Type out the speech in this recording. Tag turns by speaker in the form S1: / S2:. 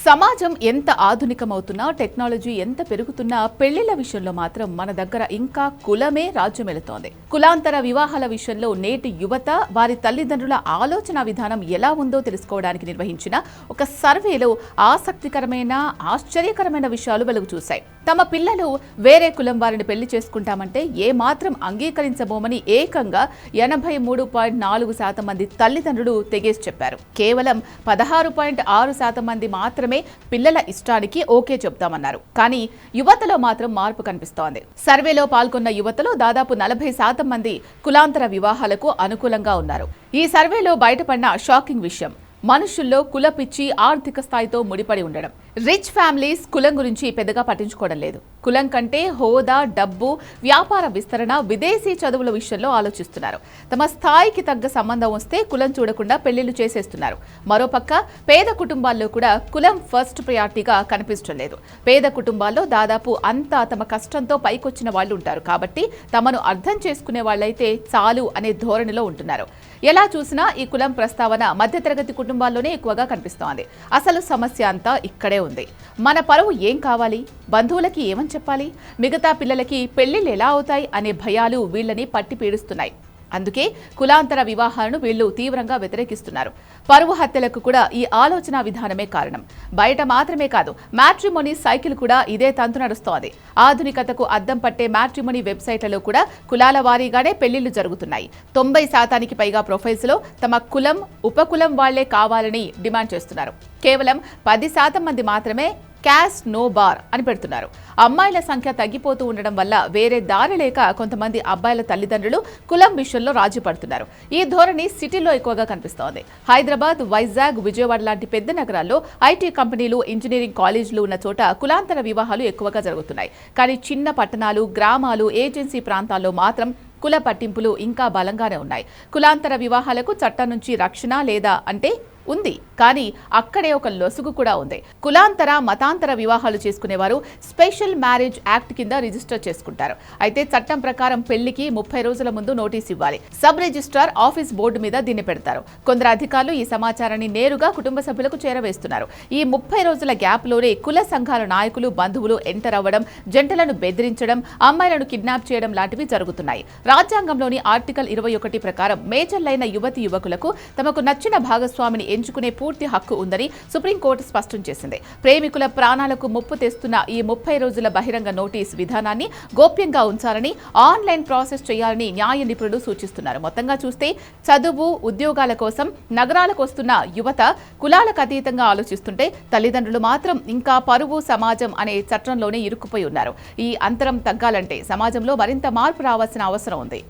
S1: సమాజం ఎంత ఆధునికమవుతున్నా, టెక్నాలజీ ఎంత పెరుగుతున్నా పెళ్లిళ్ల విషయంలో మాత్రం మన దగ్గర ఇంకా కులమే రాజ్యమేలుతోంది. కులాంతర వివాహాల విషయంలో నేటి యువత వారి తల్లిదండ్రుల ఆలోచన విధానం ఎలా ఉందో తెలుసుకోవడానికి నిర్వహించిన ఒక సర్వేలో ఆసక్తికరమైన, ఆశ్చర్యకరమైన విషయాలు వెలుగు చూశాయి. తమ పిల్లలు వేరే కులం వారిని పెళ్లి చేసుకుంటామంటే ఏమాత్రం అంగీకరించబోమని ఏకంగా 83.4% మంది తల్లిదండ్రులు తెగేసి చెప్పారు. కేవలం 16.6% మంది మాత్రమే పిల్లల ఇష్టానికి ఓకే చెప్తామన్నారు. కానీ యువతలో మాత్రం మార్పు కనిపిస్తోంది. సర్వేలో పాల్గొన్న యువతలో దాదాపు 40% మంది కులాంతర వివాహాలకు అనుకూలంగా ఉన్నారు. ఈ సర్వేలో బయటపడిన షాకింగ్ విషయం, మనుషుల్లో కులపిచ్చి ఆర్థిక స్థాయితో ముడిపడి ఉండడం. రిచ్ ఫ్యామిలీస్ కులం గురించి పెద్దగా పట్టించుకోవడం లేదు. కులం కంటే హోదా, డబ్బు, వ్యాపార విస్తరణ, విదేశీ చదువుల విషయంలో ఆలోచిస్తున్నారు. తమ స్థాయికి తగ్గ సంబంధం వస్తే కులం చూడకుండా పెళ్లిళ్లు చేసేస్తున్నారు. మరోపక్క పేద కుటుంబాల్లో కూడా కులం ఫస్ట్ ప్రయారిటీగా కనిపించడం లేదు. పేద కుటుంబాల్లో దాదాపు అంతా తమ కష్టంతో పైకొచ్చిన వాళ్ళు ఉంటారు. కాబట్టి తమను అర్థం చేసుకునే వాళ్ళైతే చాలు అనే ధోరణిలో ఉంటున్నారు. ఎలా చూసినా ఈ కులం ప్రస్తావన మధ్యతరగతి కుటుంబాల్లోనే ఎక్కువగా కనిపిస్తోంది. అసలు సమస్య అంతా ఇక్కడే ఉంది. మన పరువు ఏం కావాలి, బంధువులకి ఏమని చెప్పాలి, మిగతా పిల్లలకి పెళ్లిళ్ళు ఎలా అవుతాయి అనే భయాలు వీళ్ళని పట్టి పీడిస్తున్నాయి. అందుకే కులాంతర వివాహాలను వీళ్లు తీవ్రంగా వ్యతిరేకిస్తున్నారు. పరువు హత్యలకు కూడా ఈ ఆలోచన విధానమే కారణం. బయట మాత్రమే కాదు, మ్యాట్రిమోనీ సైకిల్ కూడా ఇదే తంతు నడుస్తోంది. ఆధునికతకు అద్దం పట్టే మ్యాట్రిమోనీ వెబ్సైట్లలో కూడా కులాల వారీగానే పెళ్లిళ్లు జరుగుతున్నాయి. 90% పైగా ప్రొఫైల్స్లో తమ కులం, ఉపకులం వాళ్లే కావాలని డిమాండ్ చేస్తున్నారు. కేవలం 10% మంది మాత్రమే క్యాస్ట్ నో బార్ అని పెడుతున్నారు. అమ్మాయిల సంఖ్య తగ్గిపోతూ ఉండడం వల్ల వేరే దారి లేక కొంతమంది అబ్బాయిల తల్లిదండ్రులు కులం విషయంలో రాజీ పడుతున్నారు. ఈ ధోరణి సిటీలో ఎక్కువగా కనిపిస్తోంది. హైదరాబాద్, వైజాగ్, విజయవాడ లాంటి పెద్ద నగరాల్లో ఐటీ కంపెనీలు, ఇంజనీరింగ్ కాలేజీలు ఉన్న చోట కులాంతర వివాహాలు ఎక్కువగా జరుగుతున్నాయి. కానీ చిన్న పట్టణాలు, గ్రామాలు, ఏజెన్సీ ప్రాంతాల్లో మాత్రం కుల పట్టింపులు ఇంకా బలంగానే ఉన్నాయి. కులాంతర వివాహాలకు చట్టం నుంచి రక్షణ లేదా అంటే ఉంది, కానీ అక్కడే ఒక లొసుగు కూడా ఉంది. కులాంతర, మతాంతర వివాహాలు చేసుకునేవారు స్పెషల్ మ్యారేజ్ యాక్ట్ కింద రిజిస్టర్ చేసుకుంటారు. అయితే చట్టం ప్రకారం పెళ్లికి 30 రోజుల ముందు నోటీస్ ఇవ్వాలి. సబ్ రిజిస్ట్రార్ ఆఫీస్ బోర్డు మీద దీన్ని పెడతారు. కొందరు అధికారులు ఈ సమాచారాన్ని నేరుగా కుటుంబ సభ్యులకు చేరవేస్తున్నారు. ఈ 30 రోజుల గ్యాప్ లోనే కుల సంఘాల నాయకులు, బంధువులు ఎంటర్ అవ్వడం, జంటలను బెదిరించడం, అమ్మాయిలను కిడ్నాప్ చేయడం లాంటివి జరుగుతున్నాయి. రాజ్యాంగంలోని ఆర్టికల్ 21 ప్రకారం మేజర్లైన యువతి యువకులకు తమకు నచ్చిన భాగస్వామిని ఎంచుకునే పూర్తి హక్కు ఉందని సుప్రీంకోర్టు స్పష్టం చేసింది. ప్రేమికుల ప్రాణాలకు ముప్పు తెస్తున్న ఈ 30 రోజుల బహిరంగ నోటీస్ విధానాన్ని గోప్యంగా ఉంచాలని, ఆన్లైన్ ప్రాసెస్ చేయాలని న్యాయ నిపుణులు సూచిస్తున్నారు. మొత్తంగా చూస్తే చదువు, ఉద్యోగాల కోసం నగరాలకు వస్తున్న యువత కులాలకు అతీతంగా ఆలోచిస్తుంటే తల్లిదండ్రులు మాత్రం ఇంకా పరువు, సమాజం అనే చట్రంలోనే ఇరుక్కుపోయి ఉన్నారు. ఈ అంతరం తగ్గాలంటే సమాజంలో మరింత మార్పు రావాల్సిన అవసరం ఉంది.